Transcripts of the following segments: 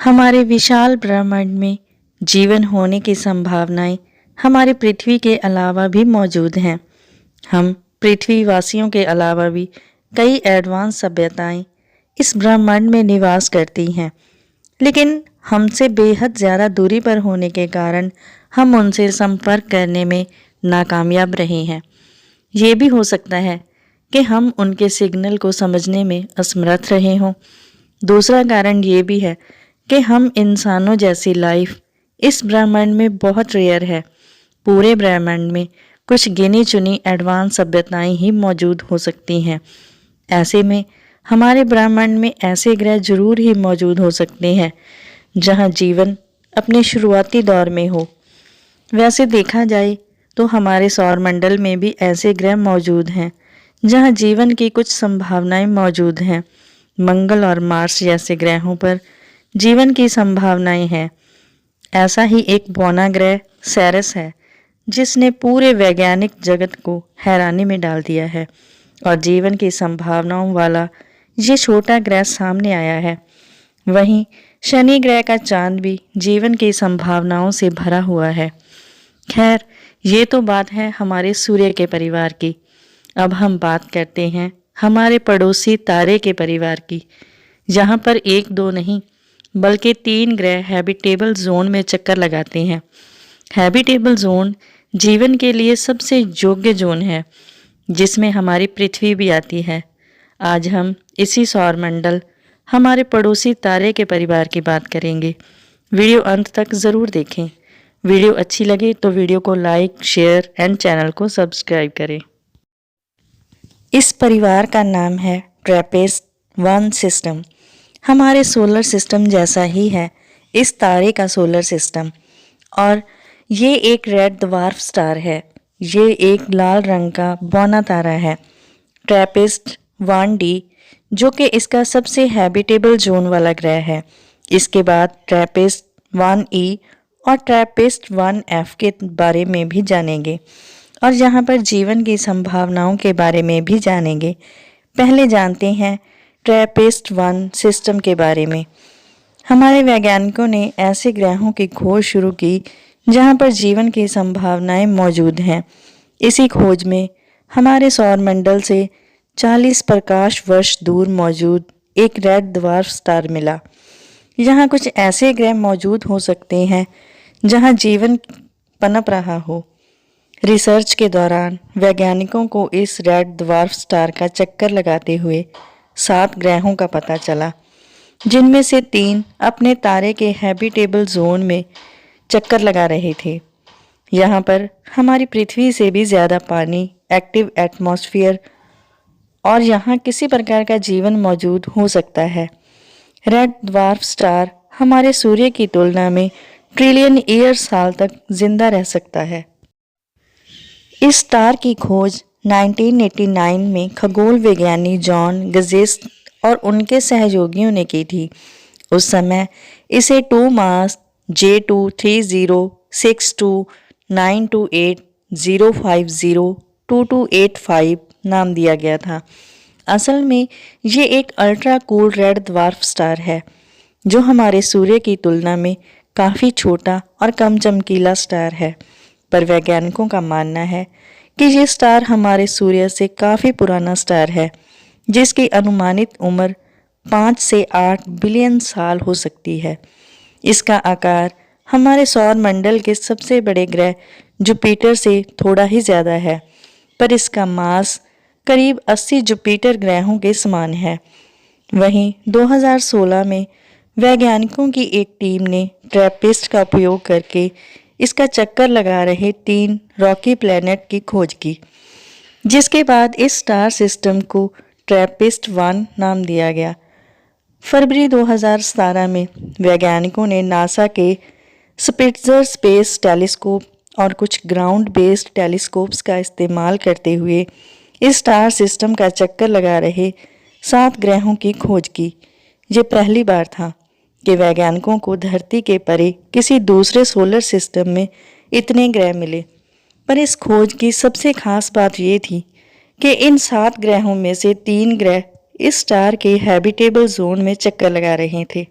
हमारे विशाल ब्रह्मांड में जीवन होने की संभावनाएं हमारी पृथ्वी के अलावा भी मौजूद हैं। हम पृथ्वीवासियों के अलावा भी कई एडवांस सभ्यताएं इस ब्रह्मांड में निवास करती हैं, लेकिन हमसे बेहद ज़्यादा दूरी पर होने के कारण हम उनसे संपर्क करने में नाकामयाब रहे हैं। ये भी हो सकता है कि हम उनके सिग्नल को समझने में असमर्थ रहे हों। दूसरा कारण ये भी है कि हम इंसानों जैसी लाइफ इस ब्रह्मांड में बहुत रेयर है। पूरे ब्रह्मांड में कुछ गिनी चुनी एडवांस सभ्यताएं ही मौजूद हो सकती हैं। ऐसे में हमारे ब्रह्मांड में ऐसे ग्रह जरूर ही मौजूद हो सकते हैं जहां जीवन अपने शुरुआती दौर में हो। वैसे देखा जाए तो हमारे सौरमंडल में भी ऐसे ग्रह मौजूद हैं जहां जीवन की कुछ संभावनाएं मौजूद हैं। मंगल और मार्स जैसे ग्रहों पर जीवन की संभावनाएं हैं। ऐसा ही एक बौना ग्रह सेरस है जिसने पूरे वैज्ञानिक जगत को हैरानी में डाल दिया है और जीवन की संभावनाओं वाला ये छोटा ग्रह सामने आया है। वहीं शनि ग्रह का चांद भी जीवन की संभावनाओं से भरा हुआ है। खैर, ये तो बात है हमारे सूर्य के परिवार की। अब हम बात करते हैं हमारे पड़ोसी तारे के परिवार की, जहाँ पर एक दो नहीं बल्कि 3 ग्रह हैबिटेबल जोन में चक्कर लगाते हैं। हैबिटेबल जोन जीवन के लिए सबसे योग्य जोन है, जिसमें हमारी पृथ्वी भी आती है। आज हम इसी सौरमंडल हमारे पड़ोसी तारे के परिवार की बात करेंगे। वीडियो अंत तक ज़रूर देखें। वीडियो अच्छी लगे तो वीडियो को लाइक, शेयर एंड चैनल को सब्सक्राइब करें। इस परिवार का नाम है ट्रैपिस्ट-1 सिस्टम। हमारे सोलर सिस्टम जैसा ही है इस तारे का सोलर सिस्टम, और ये एक रेड ड्वार्फ स्टार है। ये एक लाल रंग का बौना तारा है। ट्रैपिस्ट-1d जो कि इसका सबसे हैबिटेबल जोन वाला ग्रह है। इसके बाद ट्रैपिस्ट-1e और ट्रैपिस्ट-1f के बारे में भी जानेंगे और यहाँ पर जीवन की संभावनाओं के बारे में भी जानेंगे। पहले जानते हैं ट्रैपिस्ट-1 सिस्टम के बारे में। हमारे वैज्ञानिकों ने ऐसे ग्रहों की खोज शुरू की जहाँ पर जीवन की संभावनाएं मौजूद हैं। इसी खोज में हमारे सौरमंडल से 40 प्रकाश वर्ष दूर मौजूद एक रेड ड्वार्फ स्टार मिला। यहाँ कुछ ऐसे ग्रह मौजूद हो सकते हैं जहाँ जीवन पनप रहा हो। रिसर्च के दौरान वैज्ञानिकों को इस रेड ड्वार्फ स्टार का चक्कर लगाते हुए 7 ग्रहों का पता चला, जिनमें से 3 अपने तारे के हैबिटेबल जोन में चक्कर लगा रहे थे। यहाँ पर हमारी पृथ्वी से भी ज़्यादा पानी, एक्टिव एटमॉस्फेयर और यहाँ किसी प्रकार का जीवन मौजूद हो सकता है। रेड ड्वार्फ स्टार हमारे सूर्य की तुलना में ट्रिलियन ईयर साल तक जिंदा रह सकता है। इस स्टार की खोज 1989 में खगोल विज्ञानी जॉन गजेस्ट और उनके सहयोगियों ने की थी। उस समय इसे 2 मास J23062928050228 नाम दिया गया था। असल में ये एक ultra cool red dwarf star है जो हमारे सूर्य की तुलना में काफ़ी छोटा और कम चमकीला स्टार है। पर वैज्ञानिकों का मानना है कि ये स्टार हमारे सूर्य से काफ़ी पुराना स्टार है, जिसकी अनुमानित उम्र 5 से 8 बिलियन साल हो सकती है। इसका आकार हमारे सौरमंडल के सबसे बड़े ग्रह जुपिटर से थोड़ा ही ज़्यादा है, पर इसका मास करीब 80 जुपिटर ग्रहों के समान है। वहीं 2016 में वैज्ञानिकों की एक टीम ने ट्रैपिस्ट का उपयोग करके इसका चक्कर लगा रहे 3 रॉकी प्लैनेट की खोज की, जिसके बाद इस स्टार सिस्टम को ट्रैपिस्ट-1 नाम दिया गया। फरवरी 2017 में वैज्ञानिकों ने नासा के स्पिट्जर स्पेस टेलीस्कोप और कुछ ग्राउंड बेस्ड टेलीस्कोप्स का इस्तेमाल करते हुए इस स्टार सिस्टम का चक्कर लगा रहे 7 ग्रहों की खोज की। ये पहली बार था कि वैज्ञानिकों को धरती के परे किसी दूसरे सोलर सिस्टम में इतने ग्रह मिले। पर इस खोज की सबसे खास बात ये थी कि इन 7 ग्रहों में से 3 ग्रह इस स्टार के हैबिटेबल जोन में चक्कर लगा रहे थे।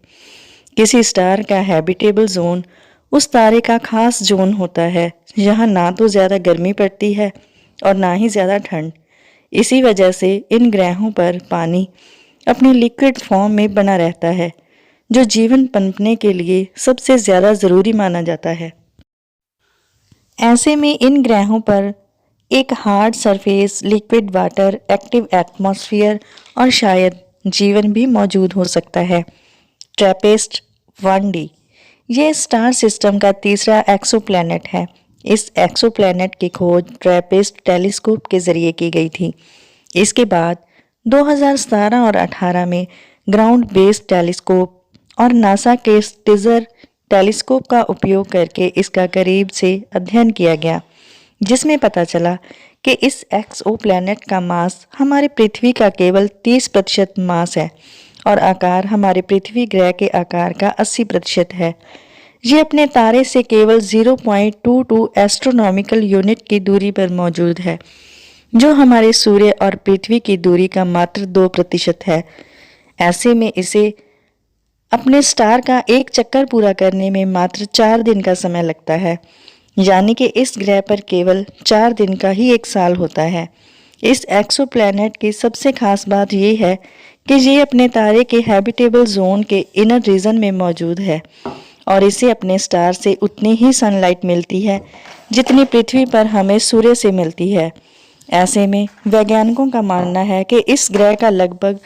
किसी स्टार का हैबिटेबल जोन उस तारे का खास जोन होता है जहाँ ना तो ज़्यादा गर्मी पड़ती है और ना ही ज़्यादा ठंड। इसी वजह से इन ग्रहों पर पानी अपनी लिक्विड फॉर्म में बना रहता है, जो जीवन पनपने के लिए सबसे ज़्यादा ज़रूरी माना जाता है। ऐसे में इन ग्रहों पर एक hard surface, liquid water, active atmosphere और शायद जीवन भी मौजूद हो सकता है। ट्रैपिस्ट 1D ये स्टार सिस्टम का तीसरा एक्सोप्लैनेट है। इस एक्सोप्लैनेट की खोज ट्रैपिस्ट टेलीस्कोप के जरिए की गई थी। इसके बाद 2017 और 18 में ग्राउंड बेस्ड टेलीस्कोप और नासा के स्टिजर टेलीस्कोप का उपयोग करके इसका करीब से अध्ययन किया गया, जिसमें पता चला कि इस एक्सोप्लैनेट का मास हमारे पृथ्वी का केवल 30% मास है और आकार हमारे पृथ्वी ग्रह के आकार का 80% है। ये अपने तारे से केवल 0.22 एस्ट्रोनॉमिकल यूनिट की दूरी पर मौजूद है, जो हमारे सूर्य और पृथ्वी की दूरी का मात्र 2% है। ऐसे में इसे अपने स्टार का एक चक्कर पूरा करने में मात्र 4 दिन का समय लगता है, यानी कि इस ग्रह पर केवल 4 दिन का ही एक साल होता है। इस एक्सोप्लैनेट की सबसे खास बात यह है कि ये अपने तारे के हैबिटेबल जोन के इनर रीजन में मौजूद है और इसे अपने स्टार से उतनी ही सनलाइट मिलती है जितनी पृथ्वी पर हमें सूर्य से मिलती है। ऐसे में वैज्ञानिकों का मानना है कि इस ग्रह का लगभग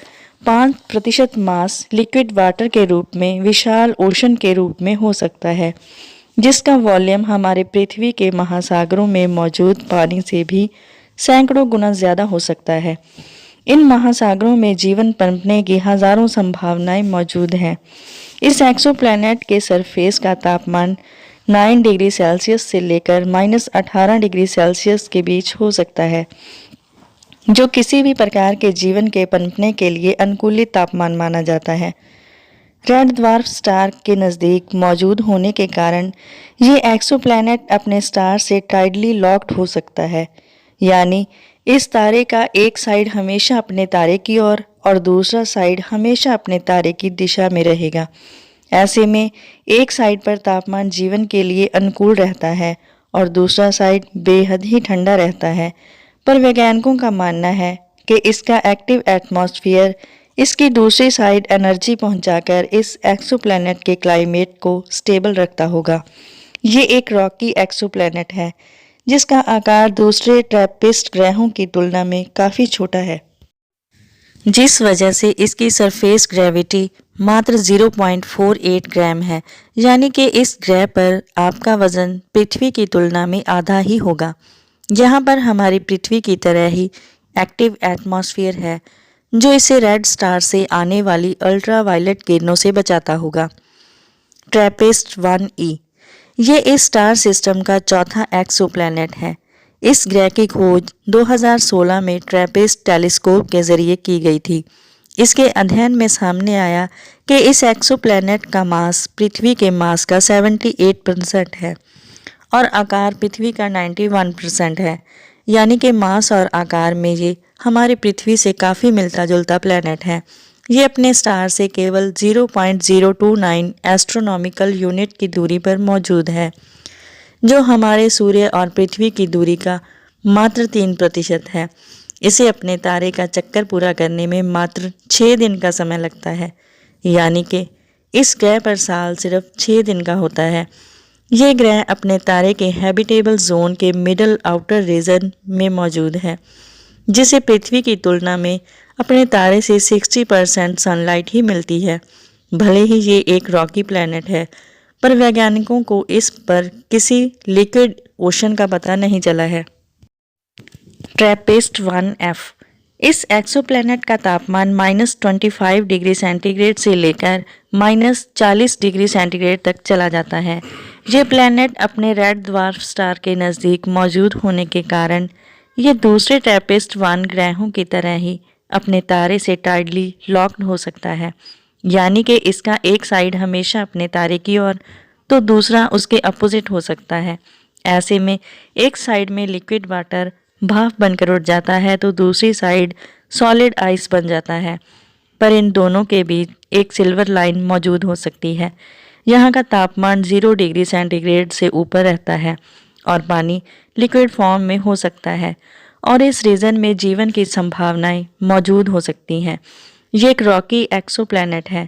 5% मास लिक्विड वाटर के रूप में विशाल ओशन के रूप में हो सकता है, जिसका वॉल्यूम हमारे पृथ्वी के महासागरों में मौजूद पानी से भी सैकड़ों गुना ज़्यादा हो सकता है। इन महासागरों में जीवन पनपने की हजारों संभावनाएं मौजूद हैं। इस एक्सोप्लैनेट के सरफेस का तापमान 9 डिग्री सेल्सियस से लेकर -18 डिग्री सेल्सियस के बीच हो सकता है, जो किसी भी प्रकार के जीवन के पनपने के लिए अनुकूलित तापमान माना जाता है। रेड ड्वार्फ स्टार के नज़दीक मौजूद होने के कारण ये एक्सोप्लैनेट अपने स्टार से टाइडली लॉक्ड हो सकता है, यानी इस तारे का एक साइड हमेशा अपने तारे की ओर और दूसरा साइड हमेशा अपने तारे की दिशा में रहेगा। ऐसे में एक साइड पर तापमान जीवन के लिए अनुकूल रहता है और दूसरा साइड बेहद ही ठंडा रहता है, पर वैज्ञानिकों का मानना है कि इसका एक्टिव एटमॉस्फेयर इसकी दूसरी साइड एनर्जी पहुंचाकर इस एक्सोप्लैनेट के क्लाइमेट को स्टेबल रखता होगा। ये एक रॉकी एक्सोप्लैनेट है जिसका आकार दूसरे ट्रैपिस्ट ग्रहों की तुलना में काफ़ी छोटा है, जिस वजह से इसकी सरफेस ग्रेविटी मात्र 0.48 ग्राम है, यानी कि इस ग्रह पर आपका वजन पृथ्वी की तुलना में आधा ही होगा। यहाँ पर हमारी पृथ्वी की तरह ही एक्टिव एटमॉस्फेयर है, जो इसे रेड स्टार से आने वाली अल्ट्रावायलेट किरणों से बचाता होगा। ट्रैपिस्ट 1E ये इस स्टार सिस्टम का चौथा एक्सोप्लैनेट है। इस ग्रह की खोज 2016 में ट्रैपिस्ट टेलीस्कोप के जरिए की गई थी। इसके अध्ययन में सामने आया कि इस एक्सोप्लैनेट का मास पृथ्वी के मास का 78% है और आकार पृथ्वी का 91% है, यानी कि मास और आकार में ये हमारी पृथ्वी से काफ़ी मिलता जुलता प्लैनेट है। ये अपने स्टार से केवल 0.029 एस्ट्रोनॉमिकल यूनिट की दूरी पर मौजूद है, जो हमारे सूर्य और पृथ्वी की दूरी का मात्र 3% है। इसे अपने तारे का चक्कर पूरा करने में मात्र 6 दिन का समय लगता है, यानी कि इस ग्रह पर साल सिर्फ 6 दिन का होता है। ये ग्रह अपने तारे के हैबिटेबल जोन के मिडल आउटर रीजन में मौजूद है, जिसे पृथ्वी की तुलना में अपने तारे से 60% सनलाइट ही मिलती है। भले ही ये एक रॉकी प्लैनेट है, पर वैज्ञानिकों को इस पर किसी लिक्विड ओशन का पता नहीं चला है। ट्रैपिस्ट 1F इस एक्सोप्लैनेट का तापमान -25 डिग्री सेंटीग्रेड से लेकर -40 डिग्री सेंटीग्रेड तक चला जाता है। ये प्लैनेट अपने रेड ड्वार्फ स्टार के नज़दीक मौजूद होने के कारण ये दूसरे ट्रैपिस्ट 1 ग्रहों की तरह ही अपने तारे से टाइडली लॉक्ड हो सकता है, यानी कि इसका एक साइड हमेशा अपने तारे की ओर तो दूसरा उसके अपोजिट हो सकता है। ऐसे में एक साइड में लिक्विड वाटर भाप बनकर उठ जाता है तो दूसरी साइड सॉलिड आइस बन जाता है। पर इन दोनों के बीच एक सिल्वर लाइन मौजूद हो सकती है। यहाँ का तापमान 0 डिग्री सेंटीग्रेड से ऊपर रहता है और पानी लिक्विड फॉर्म में हो सकता है और इस रीजन में जीवन की संभावनाएं मौजूद हो सकती हैं। ये एक रॉकी एक्सोप्लैनेट है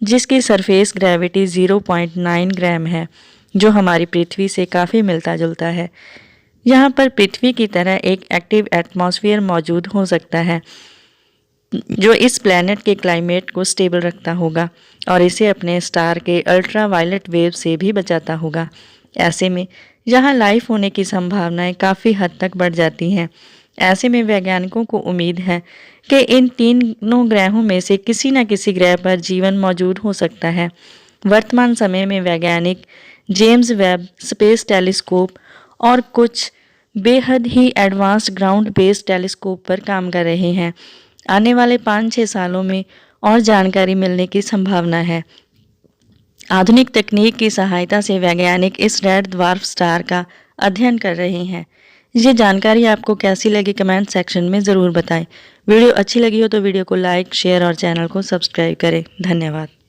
जिसकी सरफेस ग्रेविटी 0.9 ग्राम है, जो हमारी पृथ्वी से काफ़ी मिलता जुलता है। यहाँ पर पृथ्वी की तरह एक एक्टिव एटमॉस्फेयर मौजूद हो सकता है जो इस प्लैनेट के क्लाइमेट को स्टेबल रखता होगा और इसे अपने स्टार के अल्ट्रा वायलेट वेव से भी बचाता होगा। ऐसे में यहाँ लाइफ होने की संभावनाएं काफ़ी हद तक बढ़ जाती हैं। ऐसे में वैज्ञानिकों को उम्मीद है कि इन तीनों ग्रहों में से किसी न किसी ग्रह पर जीवन मौजूद हो सकता है। वर्तमान समय में वैज्ञानिक जेम्स वेब स्पेस टेलीस्कोप और कुछ बेहद ही एडवांस्ड ग्राउंड बेस्ड टेलीस्कोप पर काम कर रहे हैं। आने वाले 5-6 सालों में और जानकारी मिलने की संभावना है। आधुनिक तकनीक की सहायता से वैज्ञानिक इस रेड ड्वार्फ स्टार का अध्ययन कर रहे हैं। ये जानकारी आपको कैसी लगी कमेंट सेक्शन में ज़रूर बताएं। वीडियो अच्छी लगी हो तो वीडियो को लाइक, शेयर और चैनल को सब्सक्राइब करें। धन्यवाद।